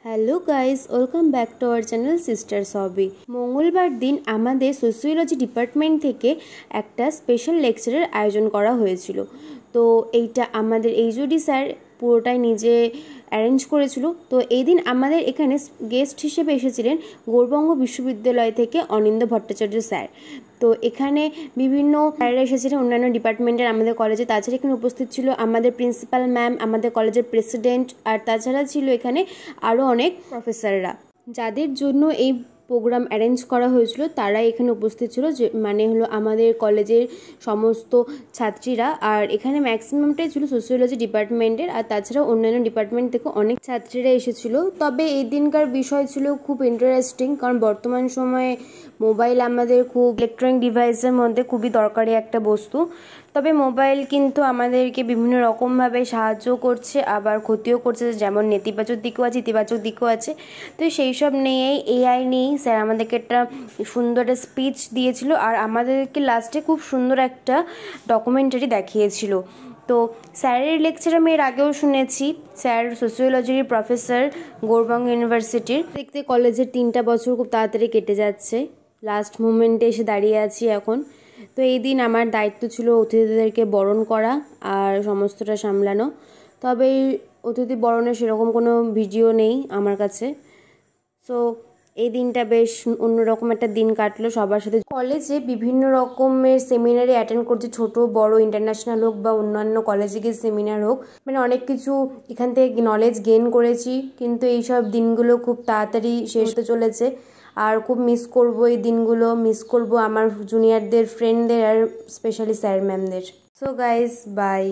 Hello guys, welcome back to our channel sisters hobby. মঙ্গলবার দিন আমাদের সোশিওলজি ডিপার্টমেন্ট থেকে একটা স্পেশাল লেকচারের আয়োজন করা হয়েছিল। তো এইটা আমাদের এইচওডি স্যার পুরোটাই নিজে অ্যারেঞ্জ করেছিল। তো এই দিন আমাদের এখানে গেস্ট হিসেবে এসেছিলেন গৌড়বঙ্গ বিশ্ববিদ্যালয় থেকে অনিন্দ্য ভট্টাচার্য স্যার। তো এখানে বিভিন্ন স্যাররা এসেছিলেন অন্যান্য ডিপার্টমেন্টের আমাদের কলেজে। তাছাড়া এখানে উপস্থিত ছিল আমাদের প্রিন্সিপাল ম্যাম, আমাদের কলেজের প্রেসিডেন্ট, আর তাছাড়া ছিল এখানে আরও অনেক প্রফেসররা, যাদের জন্য এই প্রোগ্রাম অ্যারেঞ্জ করা হয়েছিল তারাই এখানে উপস্থিত ছিল, যে মানে হলো আমাদের কলেজের সমস্ত ছাত্রীরা। আর এখানে ম্যাক্সিমামটাই ছিল সোশিওলজি ডিপার্টমেন্টের, আর তাছাড়া অন্যান্য ডিপার্টমেন্ট থেকে অনেক ছাত্রীরা এসেছিল। তবে এই দিনকার বিষয় ছিল খুব ইন্টারেস্টিং, কারণ বর্তমান সময়ে মোবাইল আমাদের খুব ইলেকট্রনিক ডিভাইসের মধ্যে খুবই দরকারি একটা বস্তু। তবে মোবাইল কিন্তু আমাদেরকে বিভিন্ন রকমভাবে সাহায্য করছে, আবার ক্ষতিও করছে, যেমন নেতিবাচক দিকও আছে, ইতিবাচক দিকও আছে। তো সেই সব নিয়েই এআই নিয়েই স্যার আমাদেরকে একটা সুন্দর একটা স্পিচ দিয়েছিল, আর আমাদেরকে লাস্টে খুব সুন্দর একটা ডকুমেন্টারি দেখিয়েছিল। তো স্যারের লেকচার আমি এর আগেও শুনেছি। স্যার সোশিওলজির প্রফেসর, গৌড়বঙ্গ ইউনিভার্সিটির। দেখতে কলেজের 3টা বছর খুব তাড়াতাড়ি কেটে যাচ্ছে, লাস্ট মোমেন্টে এসে দাঁড়িয়ে আছি এখন। তো এই দিন আমার দায়িত্ব ছিল অতিথিদেরকে বরণ করা আর সমস্তটা সামলানো। তবে অতিথি বরণের সেরকম কোনো ভিডিও নেই আমার কাছে। সো এই দিনটা বেশ অন্যরকম একটা দিন কাটলো সবার সাথে। কলেজে বিভিন্ন রকমের সেমিনারে অ্যাটেন্ড করছি, ছোট বড়, ইন্টারন্যাশনাল হোক বা অন্যান্য কলেজে গিয়ে সেমিনার হোক, মানে অনেক কিছু এখান থেকে নলেজ গেইন করেছি। কিন্তু এইসব দিনগুলো খুব তাড়াতাড়ি শেষ হতে চলেছে, আর খুব মিস করব এই দিনগুলো, মিস করব আমার জুনিয়রদের, ফ্রেন্ডদের, আর স্পেশালি স্যার ম্যামদের। So guys, by.